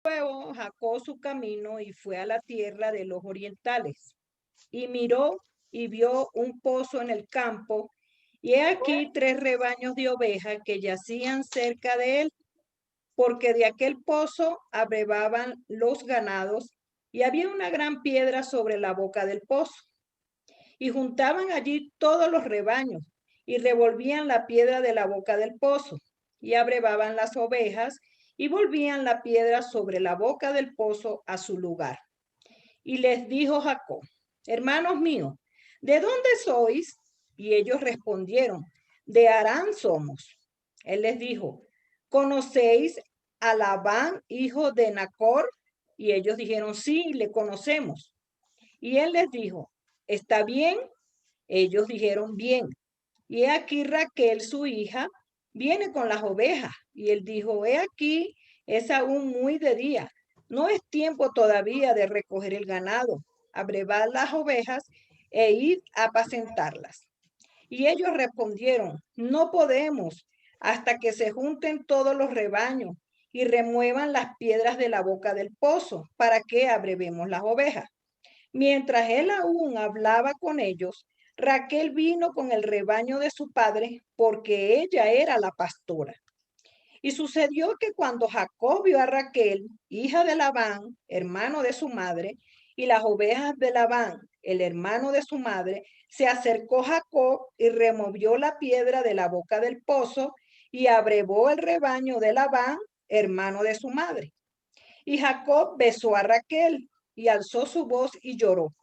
Luego Jacob su camino y fue a la tierra de los orientales, y miró y vio un pozo en el campo, y he aquí 3 rebaños de ovejas que yacían cerca de él, porque de aquel pozo abrevaban los ganados, y había una gran piedra sobre la boca del pozo. Y juntaban allí todos los rebaños, y revolvían la piedra de la boca del pozo, y abrevaban las ovejas, y volvían la piedra sobre la boca del pozo a su lugar. Y les dijo Jacob: hermanos míos, ¿de dónde sois? Y ellos respondieron: de Harán somos. Él les dijo: ¿conocéis a Labán, hijo de Nacor? Y ellos dijeron: sí, le conocemos. Y él les dijo: ¿está bien? Ellos dijeron: bien. Y he aquí Raquel, su hija, viene con las ovejas. Y él dijo: he aquí, es aún muy de día. No es tiempo todavía de recoger el ganado, abrevar las ovejas e ir a apacentarlas. Y ellos respondieron: no podemos hasta que se junten todos los rebaños y remuevan las piedras de la boca del pozo, para que abrevemos las ovejas. Mientras él aún hablaba con ellos, Raquel vino con el rebaño de su padre, porque ella era la pastora. Y sucedió que cuando Jacob vio a Raquel, hija de Labán, hermano de su madre, y las ovejas de Labán, el hermano de su madre, se acercó Jacob y removió la piedra de la boca del pozo y abrevó el rebaño de Labán, hermano de su madre. Y Jacob besó a Raquel y alzó su voz y lloró.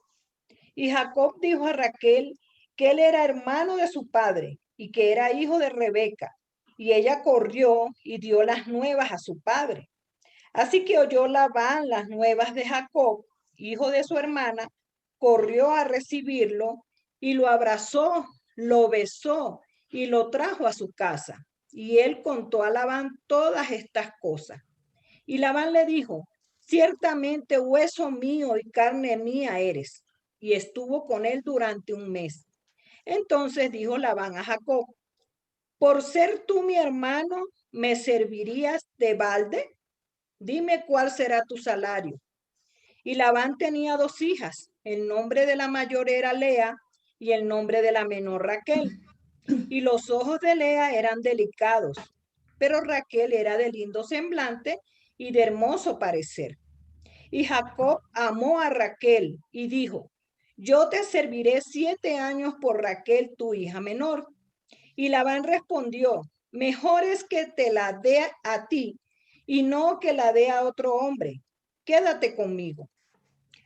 Y Jacob dijo a Raquel que él era hermano de su padre y que era hijo de Rebeca. Y ella corrió y dio las nuevas a su padre. Así que oyó Labán las nuevas de Jacob, hijo de su hermana, corrió a recibirlo y lo abrazó, lo besó y lo trajo a su casa. Y él contó a Labán todas estas cosas. Y Labán le dijo: ciertamente hueso mío y carne mía eres. Y estuvo con él durante un mes. Entonces dijo Labán a Jacob: por ser tú mi hermano, ¿me servirías de balde? Dime cuál será tu salario. Y Labán tenía 2 hijas. El nombre de la mayor era Lea y el nombre de la menor Raquel. Y los ojos de Lea eran delicados, pero Raquel era de lindo semblante y de hermoso parecer. Y Jacob amó a Raquel y dijo: yo te serviré 7 años por Raquel, tu hija menor. Y Labán respondió: mejor es que te la dé a ti y no que la dé a otro hombre. Quédate conmigo.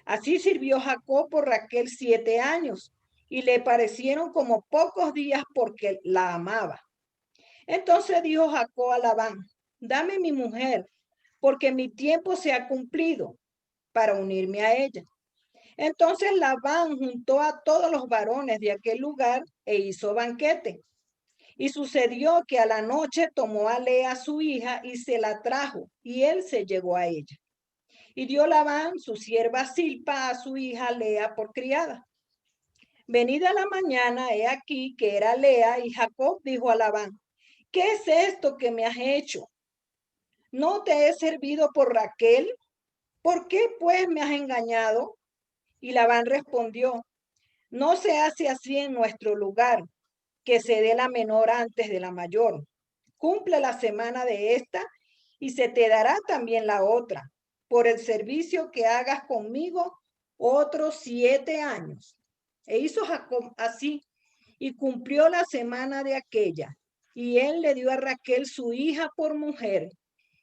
Así sirvió Jacob por Raquel 7 años y le parecieron como pocos días porque la amaba. Entonces dijo Jacob a Labán: dame mi mujer, porque mi tiempo se ha cumplido para unirme a ella. Entonces Labán juntó a todos los varones de aquel lugar e hizo banquete. Y sucedió que a la noche tomó a Lea su hija y se la trajo, y él se llegó a ella. Y dio Labán su sierva Silpa a su hija Lea por criada. Venida la mañana, he aquí que era Lea, y Jacob dijo a Labán: ¿qué es esto que me has hecho? ¿No te he servido por Raquel? ¿Por qué pues me has engañado? Y Labán respondió: no se hace así en nuestro lugar, que se dé la menor antes de la mayor. Cumple la semana de esta y se te dará también la otra, por el servicio que hagas conmigo otros 7 años. E hizo Jacob así y cumplió la semana de aquella. Y él le dio a Raquel su hija por mujer,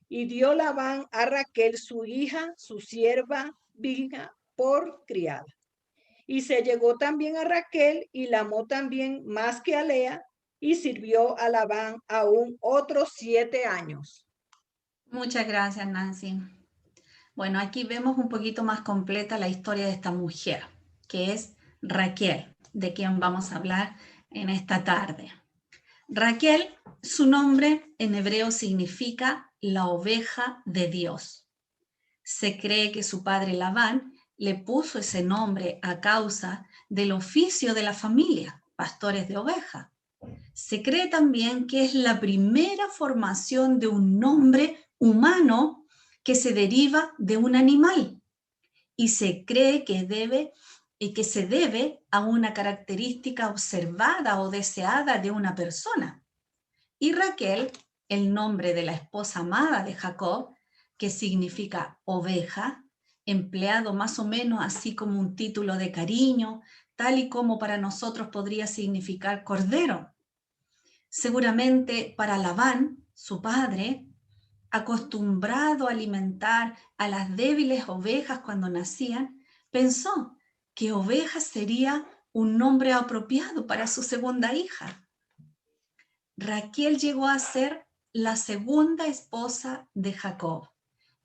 y dio Labán a Raquel su hija, su sierva Bilha, por criada. Y se llegó también a Raquel y la amó también más que a Lea, y sirvió a Labán aún otros 7 años. Muchas gracias, Nancy. Bueno, aquí vemos un poquito más completa la historia de esta mujer, que es Raquel, de quien vamos a hablar en esta tarde. Raquel, su nombre en hebreo significa la oveja de Dios. Se cree que su padre Labán le puso ese nombre a causa del oficio de la familia, pastores de ovejas. Se cree también que es la primera formación de un nombre humano que se deriva de un animal y se cree que se debe a una característica observada o deseada de una persona. Y Raquel, el nombre de la esposa amada de Jacob, que significa oveja, empleado más o menos así como un título de cariño, tal y como para nosotros podría significar cordero. Seguramente para Labán, su padre, acostumbrado a alimentar a las débiles ovejas cuando nacían, pensó que oveja sería un nombre apropiado para su segunda hija. Raquel llegó a ser la segunda esposa de Jacob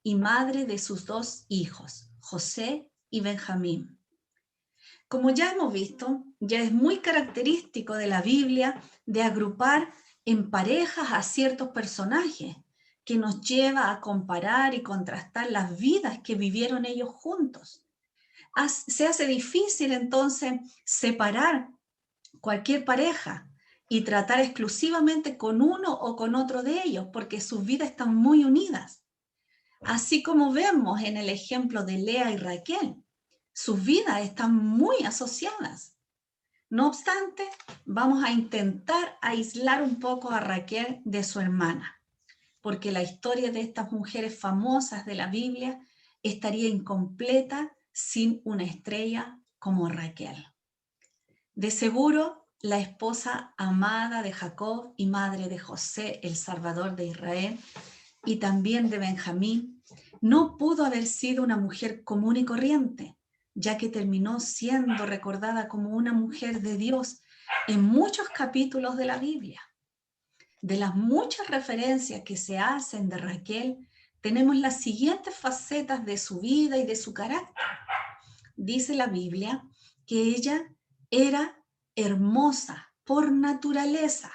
y madre de sus dos hijos, José y Benjamín. Como ya hemos visto, ya es muy característico de la Biblia de agrupar en parejas a ciertos personajes, que nos lleva a comparar y contrastar las vidas que vivieron ellos juntos. Se hace difícil entonces separar cualquier pareja y tratar exclusivamente con uno o con otro de ellos, porque sus vidas están muy unidas. Así como vemos en el ejemplo de Lea y Raquel, sus vidas están muy asociadas. No obstante, vamos a intentar aislar un poco a Raquel de su hermana, porque la historia de estas mujeres famosas de la Biblia estaría incompleta sin una estrella como Raquel. De seguro, la esposa amada de Jacob y madre de José, el Salvador de Israel, y también de Benjamín, no pudo haber sido una mujer común y corriente, ya que terminó siendo recordada como una mujer de Dios en muchos capítulos de la Biblia. De las muchas referencias que se hacen de Raquel, tenemos las siguientes facetas de su vida y de su carácter. Dice la Biblia que ella era hermosa por naturaleza.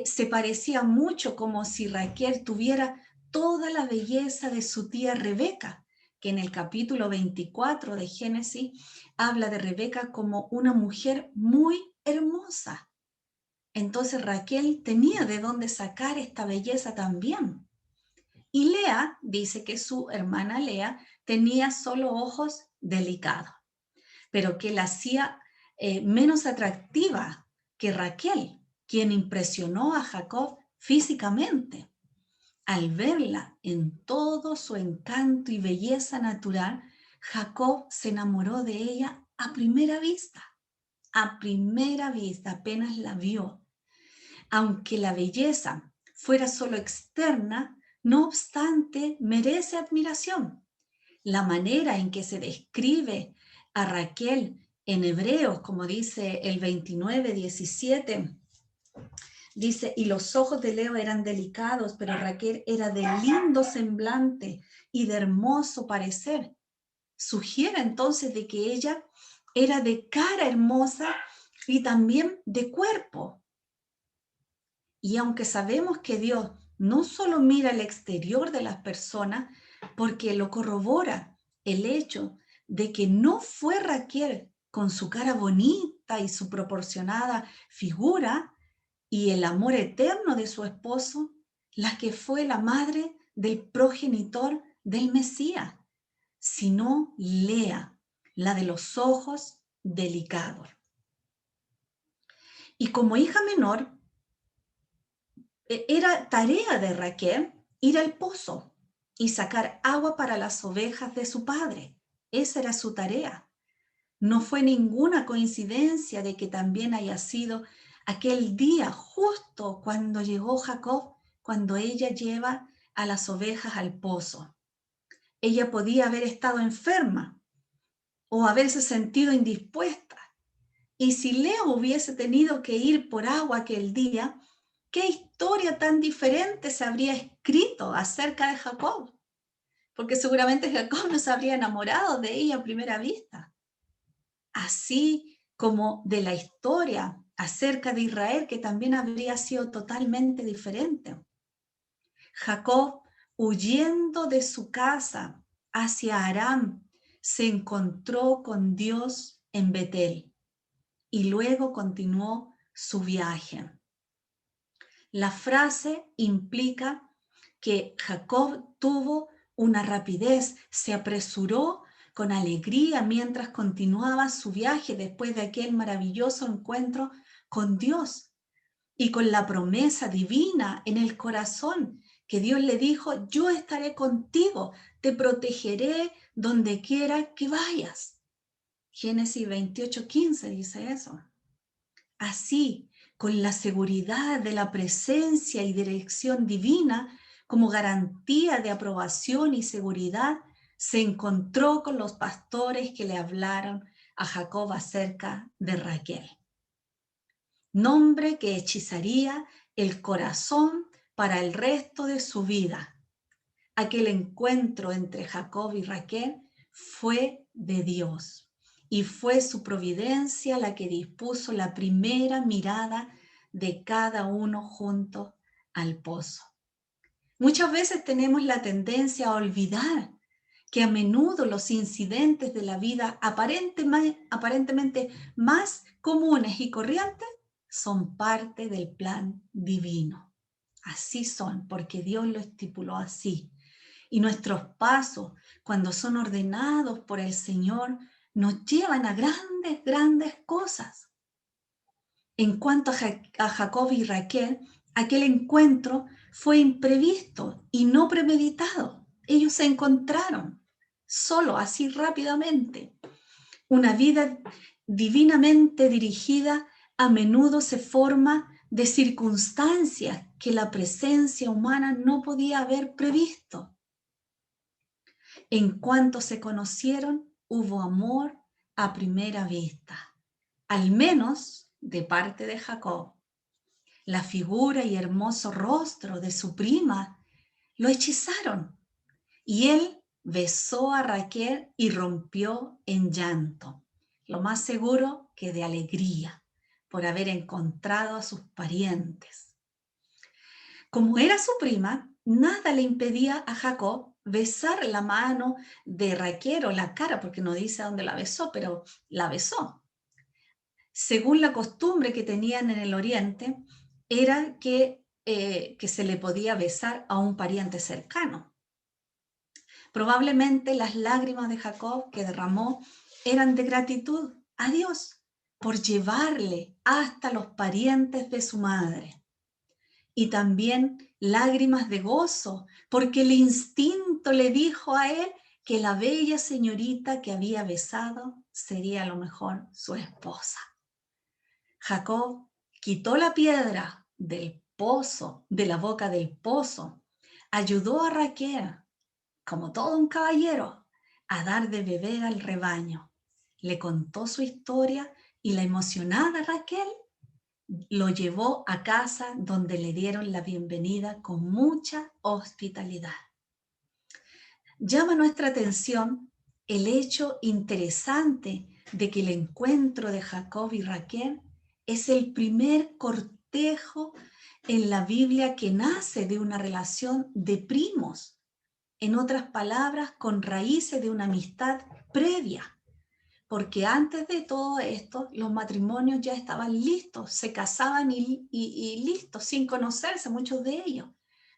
Se parecía mucho como si Raquel tuviera toda la belleza de su tía Rebeca, que en el capítulo 24 de Génesis habla de Rebeca como una mujer muy hermosa. Entonces Raquel tenía de dónde sacar esta belleza también. Y Lea dice que su hermana Lea tenía solo ojos delicados, pero que la hacía menos atractiva que Raquel, quien impresionó a Jacob físicamente. Al verla en todo su encanto y belleza natural, Jacob se enamoró de ella a primera vista. A primera vista, apenas la vio. Aunque la belleza fuera solo externa, no obstante, merece admiración. La manera en que se describe a Raquel en Hebreos, como dice el 29:17, dice, y los ojos de Leo eran delicados, pero Raquel era de lindo semblante y de hermoso parecer. Sugiere entonces de que ella era de cara hermosa y también de cuerpo. Y aunque sabemos que Dios no solo mira el exterior de las personas, porque lo corrobora el hecho de que no fue Raquel con su cara bonita y su proporcionada figura y el amor eterno de su esposo, la que fue la madre del progenitor del Mesías, sino Lea, la de los ojos delicados. Y como hija menor, era tarea de Raquel ir al pozo y sacar agua para las ovejas de su padre. Esa era su tarea. No fue ninguna coincidencia de que también haya sido aquel día justo cuando llegó Jacob, cuando ella lleva a las ovejas al pozo. Ella podía haber estado enferma o haberse sentido indispuesta. Y si Leo hubiese tenido que ir por agua aquel día, ¿qué historia tan diferente se habría escrito acerca de Jacob? Porque seguramente Jacob no se habría enamorado de ella a primera vista. Así como de la historia acerca de Israel, que también habría sido totalmente diferente. Jacob, huyendo de su casa hacia Aram, se encontró con Dios en Betel y luego continuó su viaje. La frase implica que Jacob tuvo una rapidez, se apresuró con alegría mientras continuaba su viaje después de aquel maravilloso encuentro con Dios y con la promesa divina en el corazón que Dios le dijo: yo estaré contigo, te protegeré donde quiera que vayas. Génesis 28:15 dice eso. Así, con la seguridad de la presencia y dirección divina como garantía de aprobación y seguridad, se encontró con los pastores que le hablaron a Jacob acerca de Raquel. Nombre que hechizaría el corazón para el resto de su vida. Aquel encuentro entre Jacob y Raquel fue de Dios y fue su providencia la que dispuso la primera mirada de cada uno junto al pozo. Muchas veces tenemos la tendencia a olvidar que a menudo los incidentes de la vida aparentemente más comunes y corrientes son parte del plan divino. Así son, porque Dios lo estipuló así. Y nuestros pasos, cuando son ordenados por el Señor, nos llevan a grandes cosas. En cuanto a Jacob y Raquel, aquel encuentro fue imprevisto y no premeditado. Ellos se encontraron solo, así rápidamente. Una vida divinamente dirigida a menudo se forma de circunstancias que la presencia humana no podía haber previsto. En cuanto se conocieron, hubo amor a primera vista, al menos de parte de Jacob. La figura y hermoso rostro de su prima lo hechizaron y él besó a Raquel y rompió en llanto, lo más seguro que de alegría por haber encontrado a sus parientes. Como era su prima, nada le impedía a Jacob besar la mano de Raquel o la cara, porque no dice a dónde la besó, pero la besó. Según la costumbre que tenían en el Oriente, era que se le podía besar a un pariente cercano. Probablemente las lágrimas de Jacob que derramó eran de gratitud a Dios por llevarle hasta los parientes de su madre. Y también lágrimas de gozo, porque el instinto le dijo a él que la bella señorita que había besado sería a lo mejor su esposa. Jacob quitó la piedra del pozo, de la boca del pozo, ayudó a Raquel, como todo un caballero, a dar de beber al rebaño. Le contó su historia y la emocionada Raquel lo llevó a casa donde le dieron la bienvenida con mucha hospitalidad. Llama nuestra atención el hecho interesante de que el encuentro de Jacob y Raquel es el primer cortejo en la Biblia que nace de una relación de primos. En otras palabras, con raíces de una amistad previa. Porque antes de todo esto, los matrimonios ya estaban listos, se casaban y listos, sin conocerse muchos de ellos.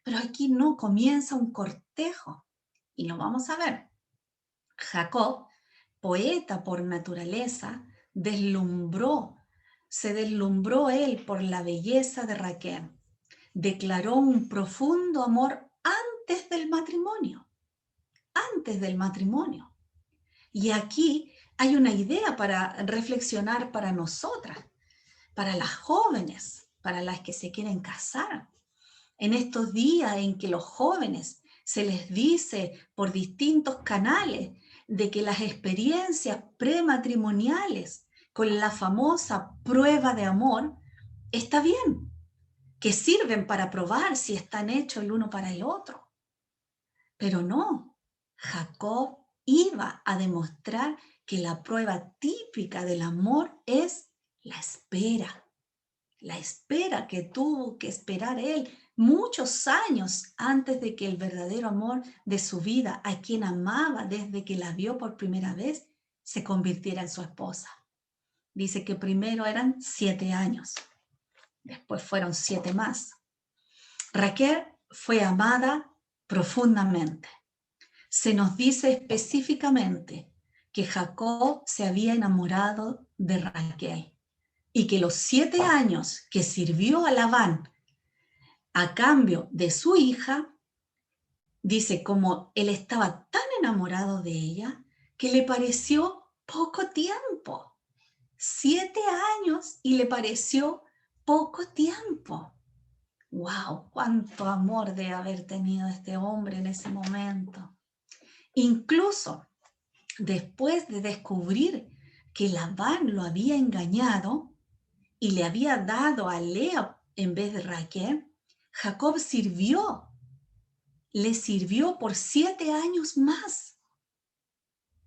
Pero aquí no, comienza un cortejo. Y lo vamos a ver. Jacob, poeta por naturaleza, se deslumbró él por la belleza de Raquel. Declaró un profundo amor antes del matrimonio. Y aquí hay una idea para reflexionar para nosotras, para las jóvenes, para las que se quieren casar. En estos días en que los jóvenes se les dice por distintos canales de que las experiencias prematrimoniales con la famosa prueba de amor está bien, que sirven para probar si están hechos el uno para el otro. Pero no, Jacob iba a demostrar que la prueba típica del amor es la espera que tuvo que esperar él muchos años antes de que el verdadero amor de su vida, a quien amaba desde que la vio por primera vez, se convirtiera en su esposa. Dice que primero eran 7 años, después fueron 7 más. Raquel fue amada profundamente. se nos dice específicamente que Jacob se había enamorado de Raquel y que los 7 años que sirvió a Labán a cambio de su hija, dice como él estaba tan enamorado de ella que le pareció poco tiempo. 7 años y le pareció poco tiempo. ¡Wow! ¡Cuánto amor debe haber tenido este hombre en ese momento! Incluso después de descubrir que Labán lo había engañado y le había dado a Lea en vez de Raquel, Jacob le sirvió por 7 años más,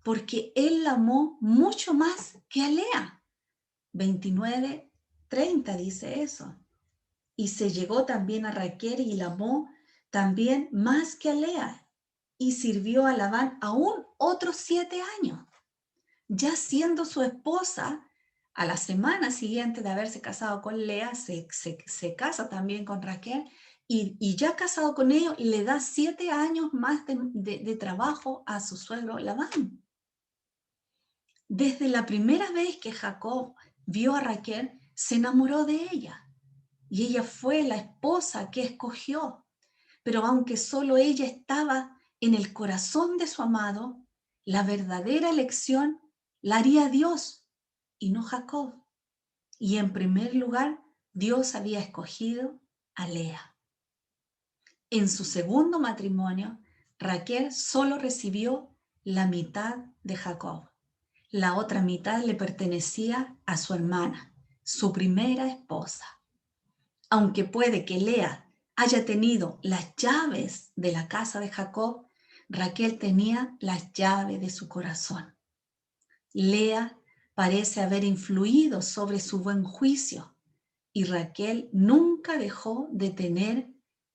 porque él la amó mucho más que a Lea. 29:30 dice eso. Y se llegó también a Raquel y la amó también más que a Lea, y sirvió a Labán aún otros 7 años. Ya siendo su esposa, a la semana siguiente de haberse casado con Lea, se casa también con Raquel, y ya casado con ellos, le da 7 años más de trabajo a su suegro Labán. Desde la primera vez que Jacob vio a Raquel, se enamoró de ella, y ella fue la esposa que escogió. Pero aunque solo ella estaba en el corazón de su amado, la verdadera elección la haría Dios y no Jacob. Y en primer lugar, Dios había escogido a Lea. En su segundo matrimonio, Raquel solo recibió la mitad de Jacob. La otra mitad le pertenecía a su hermana, su primera esposa. Aunque puede que Lea haya tenido las llaves de la casa de Jacob, Raquel tenía las llaves de su corazón. Lea parece haber influido sobre su buen juicio y Raquel nunca dejó de tener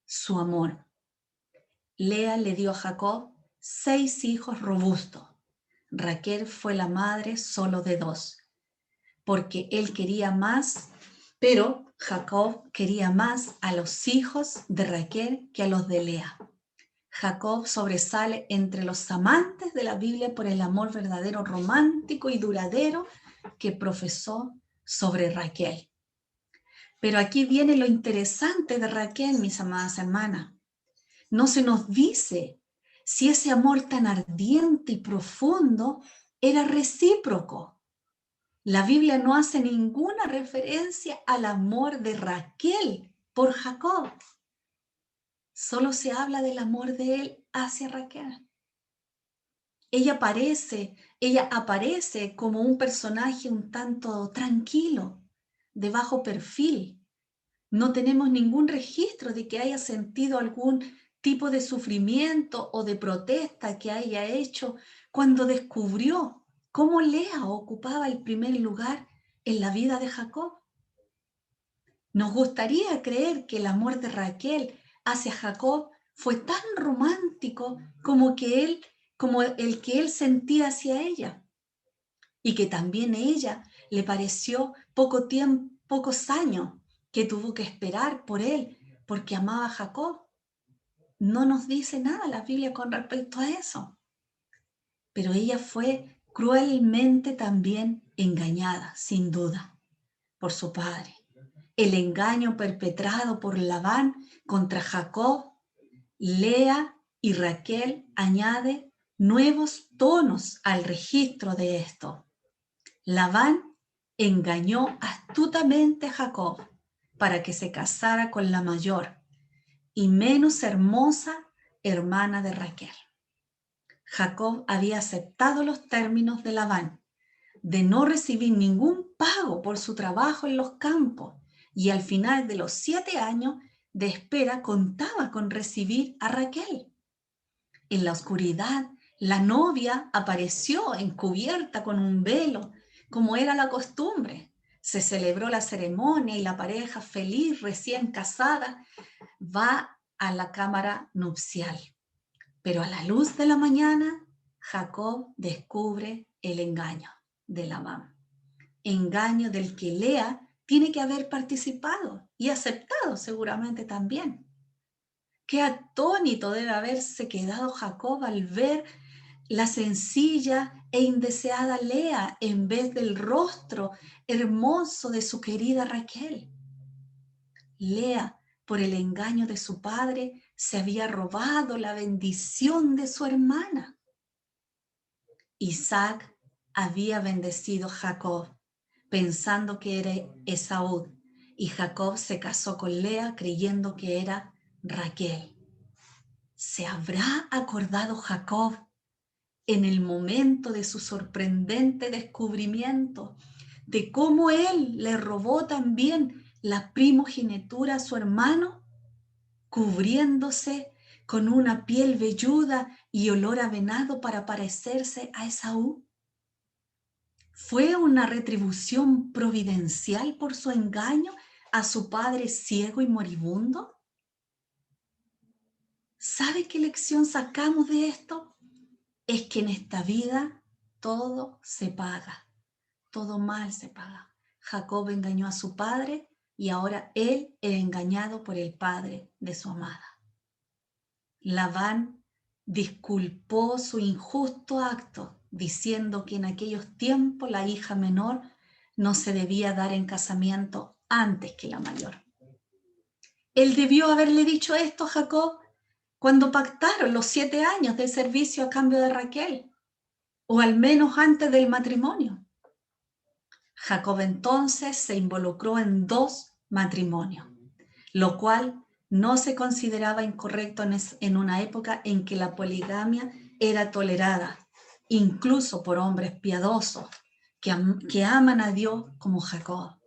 su amor. Lea le dio a Jacob 6 hijos robustos. Raquel fue la madre solo de 2, porque él quería más, pero Jacob quería más a los hijos de Raquel que a los de Lea. Jacob sobresale entre los amantes de la Biblia por el amor verdadero, romántico y duradero que profesó sobre Raquel. Pero aquí viene lo interesante de Raquel, mis amadas hermanas. No se nos dice si ese amor tan ardiente y profundo era recíproco. La Biblia no hace ninguna referencia al amor de Raquel por Jacob. Solo se habla del amor de él hacia Raquel. Ella aparece como un personaje un tanto tranquilo, de bajo perfil. No tenemos ningún registro de que haya sentido algún tipo de sufrimiento o de protesta que haya hecho cuando descubrió cómo Lea ocupaba el primer lugar en la vida de Jacob. Nos gustaría creer que el amor de Raquel hacia Jacob fue tan romántico como el que él sentía hacia ella, y que también ella le pareció pocos años que tuvo que esperar por él porque amaba a Jacob. No nos dice nada la Biblia con respecto a eso. Pero ella fue cruelmente también engañada, sin duda, por su padre. El engaño perpetrado por Labán contra Jacob, Lea y Raquel añade nuevos tonos al registro de esto. Labán engañó astutamente a Jacob para que se casara con la mayor y menos hermosa hermana de Raquel. Jacob había aceptado los términos de Labán de no recibir ningún pago por su trabajo en los campos, y al final de los 7 años de espera contaba con recibir a Raquel. En la oscuridad, la novia apareció encubierta con un velo, como era la costumbre. Se celebró la ceremonia y la pareja feliz, recién casada, va a la cámara nupcial. Pero a la luz de la mañana, Jacob descubre el engaño de Labán. Engaño del que Lea tiene que haber participado y aceptado seguramente también. Qué atónito debe haberse quedado Jacob al ver la sencilla e indeseada Lea en vez del rostro hermoso de su querida Raquel. Lea, por el engaño de su padre, se había robado la bendición de su hermana. Isaac había bendecido a Jacob, pensando que era Esaú, y Jacob se casó con Lea creyendo que era Raquel. ¿Se habrá acordado Jacob en el momento de su sorprendente descubrimiento de cómo él le robó también la primogenitura a su hermano, cubriéndose con una piel velluda y olor a venado para parecerse a Esaú? ¿Fue una retribución providencial por su engaño a su padre ciego y moribundo? ¿Sabe qué lección sacamos de esto? Es que en esta vida todo se paga, todo mal se paga. Jacob engañó a su padre y ahora él era engañado por el padre de su amada. Labán disculpó su injusto acto, diciendo que en aquellos tiempos la hija menor no se debía dar en casamiento antes que la mayor. Él debió haberle dicho esto a Jacob cuando pactaron los 7 años de servicio a cambio de Raquel, o al menos antes del matrimonio. Jacob entonces se involucró en 2 matrimonios, lo cual no se consideraba incorrecto en una época en que la poligamia era tolerada, incluso por hombres piadosos que aman a Dios como Jacob.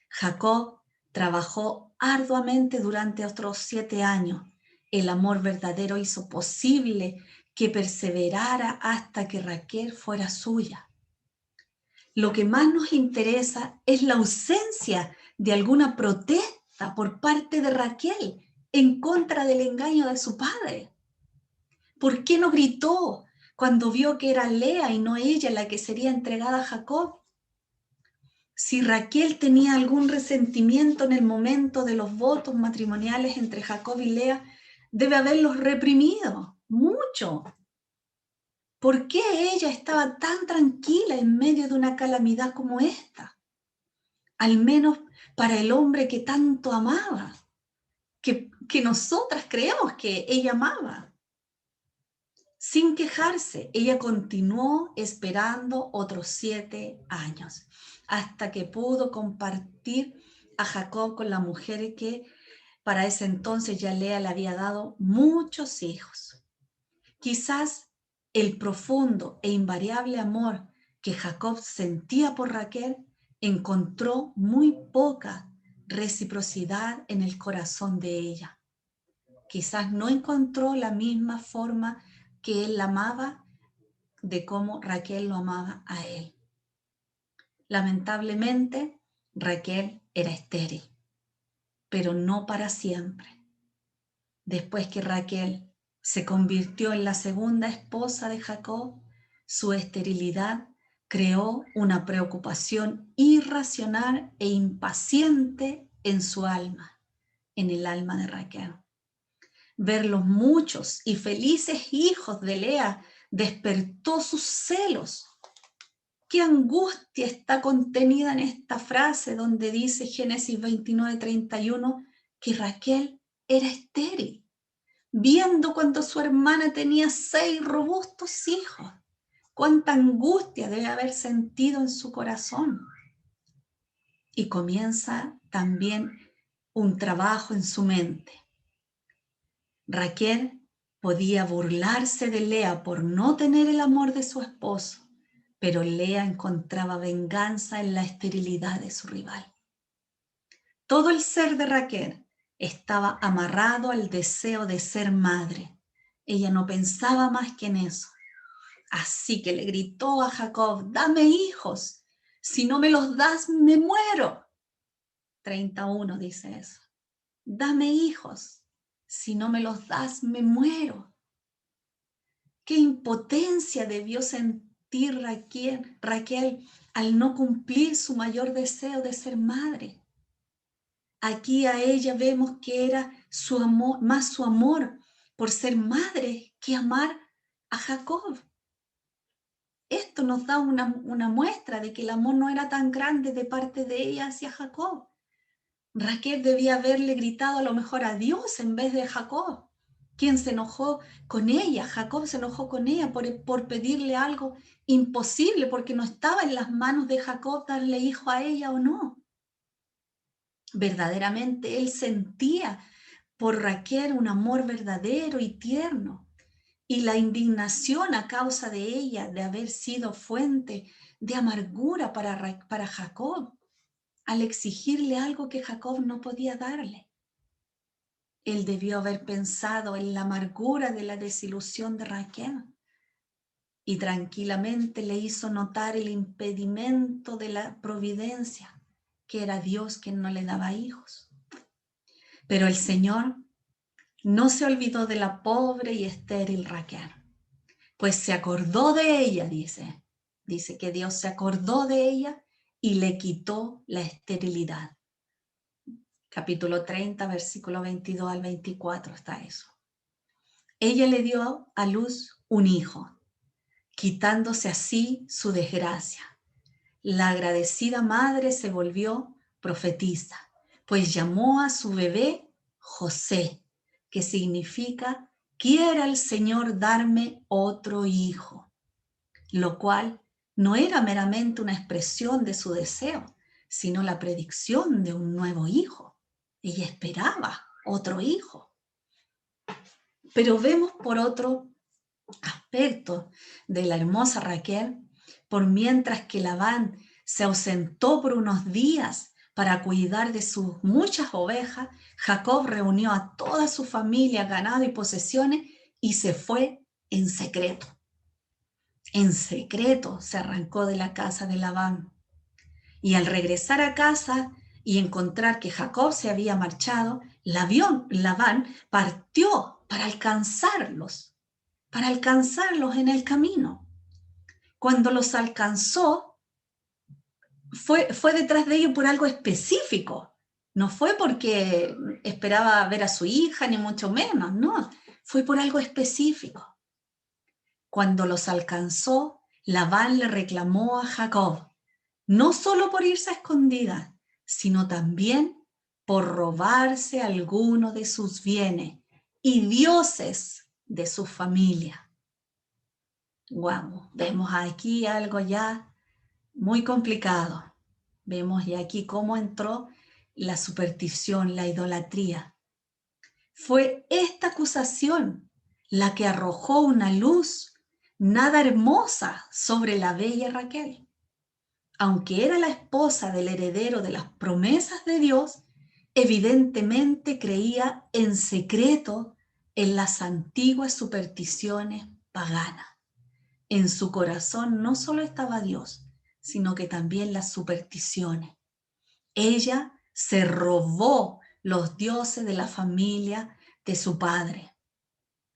Jacob trabajó arduamente durante otros 7 años. El amor verdadero hizo posible que perseverara hasta que Raquel fuera suya. Lo que más nos interesa es la ausencia de alguna protesta por parte de Raquel en contra del engaño de su padre. ¿Por qué no gritó cuando vio que era Lea y no ella la que sería entregada a Jacob? Si Raquel tenía algún resentimiento en el momento de los votos matrimoniales entre Jacob y Lea, debe haberlos reprimido mucho. ¿Por qué ella estaba tan tranquila en medio de una calamidad como esta? Al menos para el hombre que tanto amaba, que nosotras creemos que ella amaba. Sin quejarse, ella continuó esperando otros 7 años, hasta que pudo compartir a Jacob con la mujer que para ese entonces ya Lea le había dado muchos hijos. Quizás el profundo e invariable amor que Jacob sentía por Raquel encontró muy poca reciprocidad en el corazón de ella. Quizás no encontró la misma forma que él la amaba de cómo Raquel lo amaba a él. Lamentablemente, Raquel era estéril, pero no para siempre. Después que Raquel se convirtió en la segunda esposa de Jacob, su esterilidad creó una preocupación irracional e impaciente en su alma, en el alma de Raquel. Ver los muchos y felices hijos de Lea despertó sus celos. ¿Qué angustia está contenida en esta frase donde dice Génesis 29:31 que Raquel era estéril, viendo cuando su hermana tenía 6 robustos hijos? Cuánta angustia debe haber sentido en su corazón. Y comienza también un trabajo en su mente. Raquel podía burlarse de Lea por no tener el amor de su esposo, pero Lea encontraba venganza en la esterilidad de su rival. Todo el ser de Raquel estaba amarrado al deseo de ser madre. Ella no pensaba más que en eso. Así que le gritó a Jacob: «Dame hijos, si no me los das me muero». 31 dice eso. «Dame hijos, si no me los das me muero». Qué impotencia debió sentir Raquel al no cumplir su mayor deseo de ser madre. Aquí a ella vemos que era su amor, más su amor por ser madre que amar a Jacob. Esto nos da una muestra de que el amor no era tan grande de parte de ella hacia Jacob. Raquel debía haberle gritado a lo mejor a Dios en vez de Jacob, quien se enojó con ella. Jacob se enojó con ella por pedirle algo imposible, porque no estaba en las manos de Jacob darle hijo a ella o no. Verdaderamente él sentía por Raquel un amor verdadero y tierno, y la indignación a causa de ella de haber sido fuente de amargura para Jacob, al exigirle algo que Jacob no podía darle. Él debió haber pensado en la amargura de la desilusión de Raquel y tranquilamente le hizo notar el impedimento de la providencia, que era Dios quien no le daba hijos. Pero el Señor no se olvidó de la pobre y estéril Raquel, pues se acordó de ella, dice que Dios se acordó de ella y le quitó la esterilidad. Capítulo 30, versículo 22 al 24 está eso. Ella le dio a luz un hijo, quitándose así su desgracia. La agradecida madre se volvió profetisa, pues llamó a su bebé José, que significa, quiera el Señor darme otro hijo, lo cual no era meramente una expresión de su deseo, sino la predicción de un nuevo hijo. Ella esperaba otro hijo. Pero vemos por otro aspecto de la hermosa Raquel, por mientras que Labán se ausentó por unos días para cuidar de sus muchas ovejas, Jacob reunió a toda su familia, ganado y posesiones y se fue en secreto. En secreto se arrancó de la casa de Labán. Y al regresar a casa y encontrar que Jacob se había marchado, Labán partió para alcanzarlos en el camino. Cuando los alcanzó, fue detrás de ellos por algo específico. No fue porque esperaba ver a su hija, ni mucho menos, no. Fue por algo específico. Cuando los alcanzó, Labán le reclamó a Jacob, no solo por irse a escondidas, sino también por robarse alguno de sus bienes y dioses de su familia. Wow, vemos aquí algo ya muy complicado. Vemos ya aquí cómo entró la superstición, la idolatría. Fue esta acusación la que arrojó una luz nada hermosa sobre la bella Raquel. Aunque era la esposa del heredero de las promesas de Dios, evidentemente creía en secreto en las antiguas supersticiones paganas. En su corazón no solo estaba Dios, sino que también las supersticiones. Ella se robó los dioses de la familia de su padre.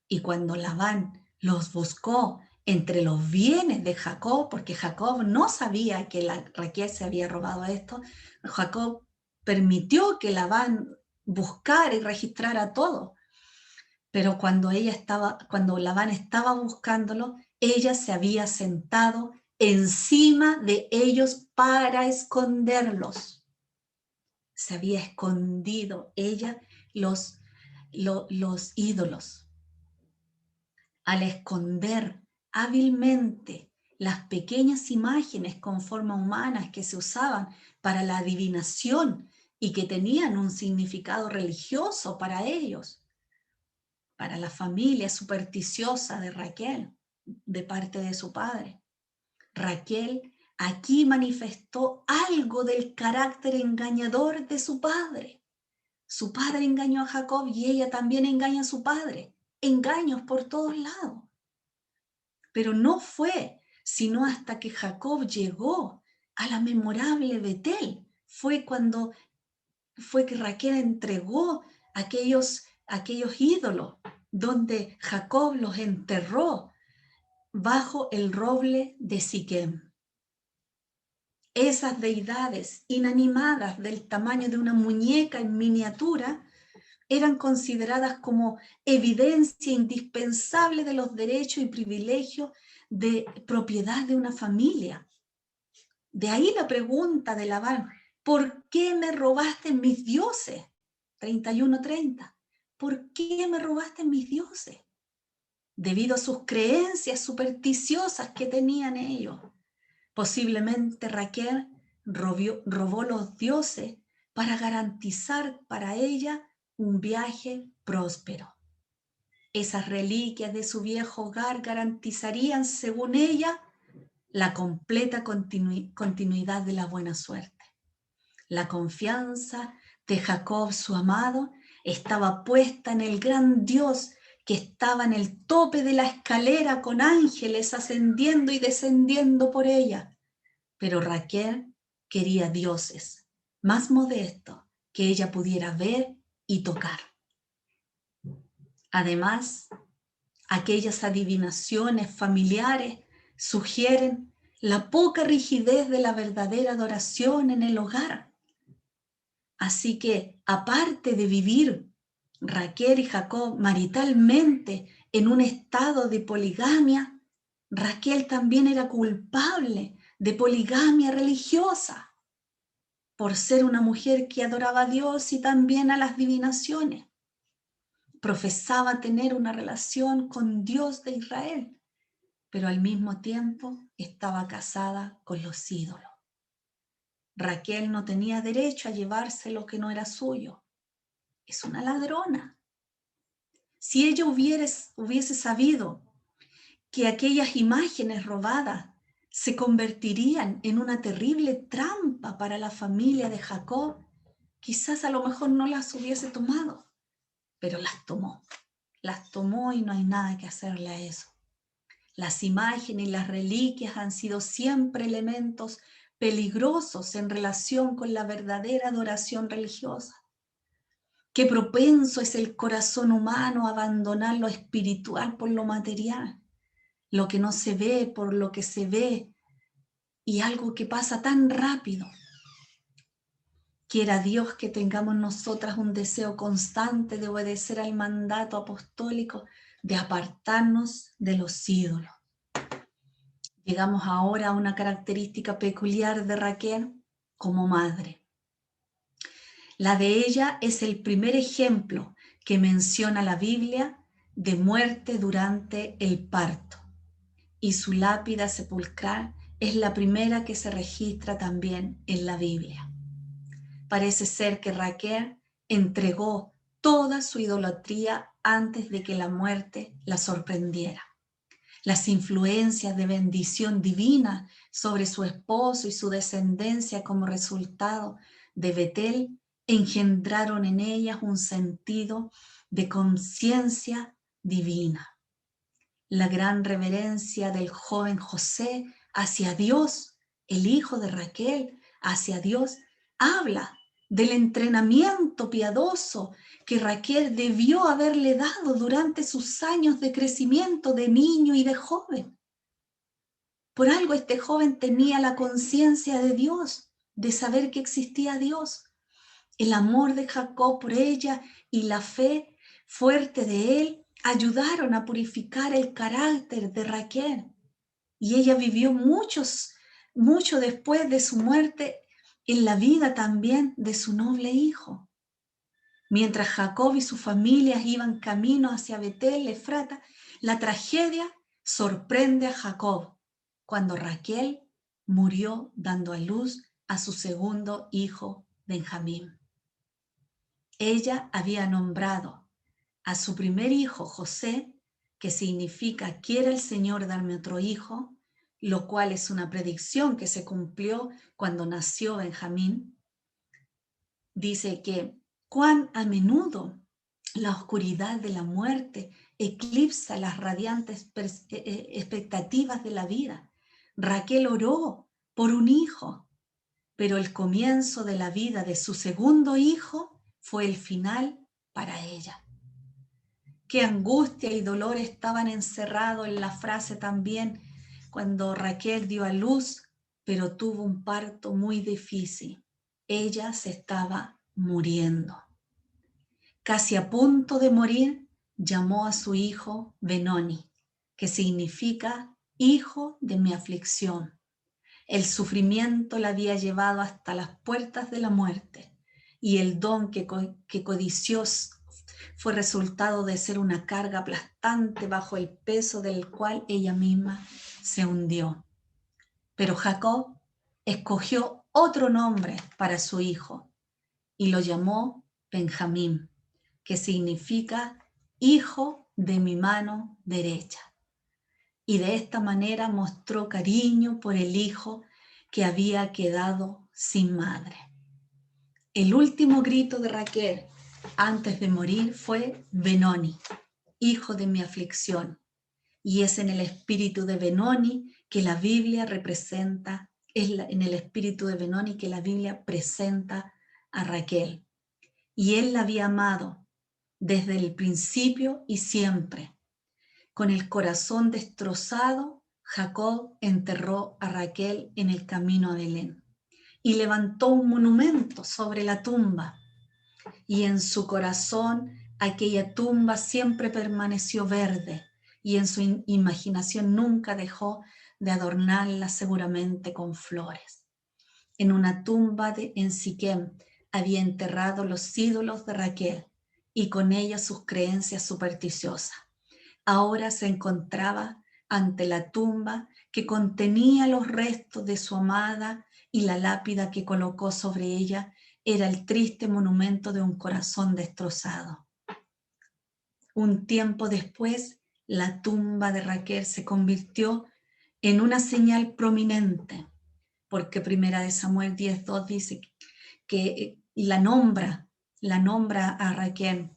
Y cuando Labán los buscó entre los bienes de Jacob, porque Jacob no sabía que Raquel se había robado esto, Jacob permitió que Labán buscara y registrara todo. Pero cuando Labán estaba buscándolo, ella se había sentado encima de ellos para esconderlos. Se había escondido ella los ídolos. Al esconder hábilmente las pequeñas imágenes con forma humanas que se usaban para la adivinación y que tenían un significado religioso para ellos, para la familia supersticiosa de Raquel, de parte de su padre. Raquel aquí manifestó algo del carácter engañador de su padre. Su padre engañó a Jacob y ella también engaña a su padre. Engaños por todos lados. Pero no fue sino hasta que Jacob llegó a la memorable Betel. Fue que Raquel entregó aquellos ídolos donde Jacob los enterró bajo el roble de Siquem. Esas deidades inanimadas del tamaño de una muñeca en miniatura eran consideradas como evidencia indispensable de los derechos y privilegios de propiedad de una familia. De ahí la pregunta de Labán: ¿por qué me robaste mis dioses? 31:30. ¿Por qué me robaste mis dioses? Debido a sus creencias supersticiosas que tenían ellos. Posiblemente Raquel robó los dioses para garantizar para ella un viaje próspero. Esas reliquias de su viejo hogar garantizarían, según ella, la completa continuidad de la buena suerte. La confianza de Jacob, su amado, estaba puesta en el gran Dios que estaba en el tope de la escalera con ángeles ascendiendo y descendiendo por ella. Pero Raquel quería dioses más modestos que ella pudiera ver y tocar. Además, aquellas adivinaciones familiares sugieren la poca rigidez de la verdadera adoración en el hogar. Así que, aparte de vivir Raquel y Jacob maritalmente en un estado de poligamia, Raquel también era culpable de poligamia religiosa por ser una mujer que adoraba a Dios y también a las divinaciones. Profesaba tener una relación con Dios de Israel, pero al mismo tiempo estaba casada con los ídolos. Raquel no tenía derecho a llevarse lo que no era suyo. Es una ladrona. Si ella hubiese sabido que aquellas imágenes robadas se convertirían en una terrible trampa para la familia de Jacob, quizás a lo mejor no las hubiese tomado, pero las tomó. Las tomó y no hay nada que hacerle a eso. Las imágenes y las reliquias han sido siempre elementos peligrosos en relación con la verdadera adoración religiosa. Qué propenso es el corazón humano a abandonar lo espiritual por lo material, lo que no se ve por lo que se ve, y algo que pasa tan rápido. Quiera Dios que tengamos nosotras un deseo constante de obedecer al mandato apostólico de apartarnos de los ídolos. Llegamos ahora a una característica peculiar de Raquel como madre. La de ella es el primer ejemplo que menciona la Biblia de muerte durante el parto, y su lápida sepulcral es la primera que se registra también en la Biblia. Parece ser que Raquel entregó toda su idolatría antes de que la muerte la sorprendiera. Las influencias de bendición divina sobre su esposo y su descendencia como resultado de Betel engendraron en ellas un sentido de conciencia divina. La gran reverencia del joven José hacia Dios, el hijo de Raquel, hacia Dios, habla del entrenamiento piadoso que Raquel debió haberle dado durante sus años de crecimiento de niño y de joven. Por algo este joven tenía la conciencia de Dios, de saber que existía Dios. El amor de Jacob por ella y la fe fuerte de él ayudaron a purificar el carácter de Raquel. Y ella vivió mucho después de su muerte en la vida también de su noble hijo. Mientras Jacob y sus familias iban camino hacia Betel, Efrata, la tragedia sorprende a Jacob cuando Raquel murió dando a luz a su segundo hijo, Benjamín. Ella había nombrado a su primer hijo, José, que significa quiera el Señor darme otro hijo, lo cual es una predicción que se cumplió cuando nació Benjamín. Dice que cuán a menudo la oscuridad de la muerte eclipsa las radiantes expectativas de la vida. Raquel oró por un hijo, pero el comienzo de la vida de su segundo hijo fue el final para ella. Qué angustia y dolor estaban encerrados en la frase también cuando Raquel dio a luz, pero tuvo un parto muy difícil. Ella se estaba muriendo. casi a punto de morir, llamó a su hijo Benoni, que significa hijo de mi aflicción. El sufrimiento la había llevado hasta las puertas de la muerte, y el don que codició fue resultado de ser una carga aplastante bajo el peso del cual ella misma se hundió. Pero Jacob escogió otro nombre para su hijo y lo llamó Benjamín, que significa hijo de mi mano derecha. Y de esta manera mostró cariño por el hijo que había quedado sin madre. El último grito de Raquel antes de morir fue Benoni, hijo de mi aflicción. Y es en el espíritu de Benoni que la Biblia representa, en el espíritu de Benoni que la Biblia presenta a Raquel. Y él la había amado desde el principio y siempre. Con el corazón destrozado, Jacob enterró a Raquel en el camino a Belén y levantó un monumento sobre la tumba. Y en su corazón aquella tumba siempre permaneció verde, y en su imaginación nunca dejó de adornarla seguramente con flores. En una tumba en Siquem había enterrado los ídolos de Raquel y con ellos sus creencias supersticiosas. Ahora se encontraba ante la tumba que contenía los restos de su amada, y la lápida que colocó sobre ella era el triste monumento de un corazón destrozado. Un tiempo después, la tumba de Raquel se convirtió en una señal prominente, porque Primera de Samuel 10:2 dice que la nombra a Raquel.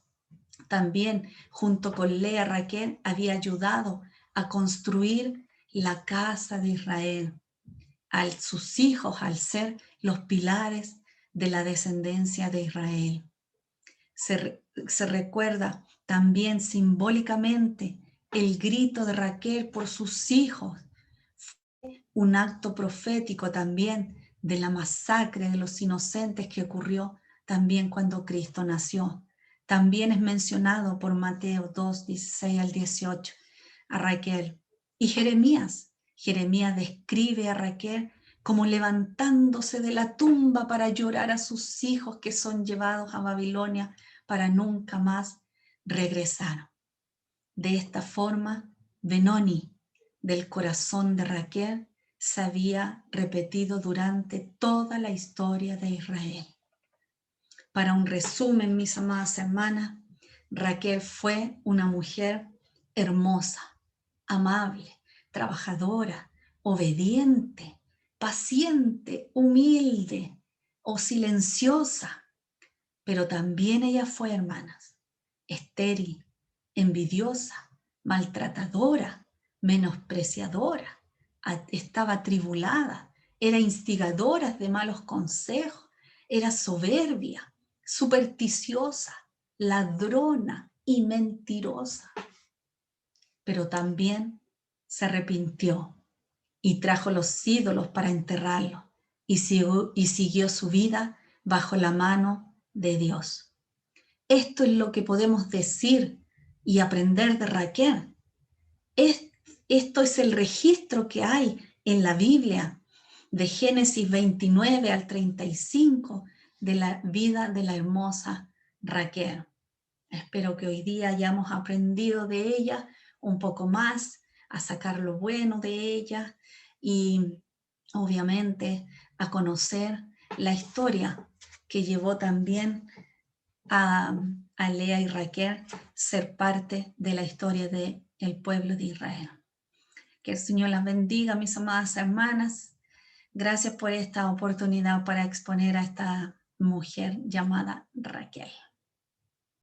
También junto con Lea, Raquel había ayudado a construir la casa de Israel, sus hijos al ser los pilares de la descendencia de Israel. Se recuerda también simbólicamente el grito de Raquel por sus hijos. Fue un acto profético también de la masacre de los inocentes que ocurrió también cuando Cristo nació. También es mencionado por Mateo 2:16-18 a Raquel. Y Jeremías describe a Raquel como levantándose de la tumba para llorar a sus hijos que son llevados a Babilonia para nunca más regresar. De esta forma, Benoni, del corazón de Raquel, se había repetido durante toda la historia de Israel. Para un resumen, mis amadas hermanas, Raquel fue una mujer hermosa, amable, trabajadora, obediente, paciente, humilde o silenciosa. Pero también ella fue, hermanas, estéril, envidiosa, maltratadora, menospreciadora, estaba atribulada, era instigadora de malos consejos, era soberbia, supersticiosa, ladrona y mentirosa. Pero también se arrepintió y trajo los ídolos para enterrarlos y siguió su vida bajo la mano de Dios. Esto es lo que podemos decir y aprender de Raquel. Esto es el registro que hay en la Biblia de Génesis 29 al 35 de la vida de la hermosa Raquel. Espero que hoy día hayamos aprendido de ella un poco más, a sacar lo bueno de ella y obviamente a conocer la historia que llevó también a Lea y Raquel ser parte de la historia del pueblo de Israel. Que el Señor las bendiga, mis amadas hermanas. Gracias por esta oportunidad para exponer a esta mujer llamada Raquel.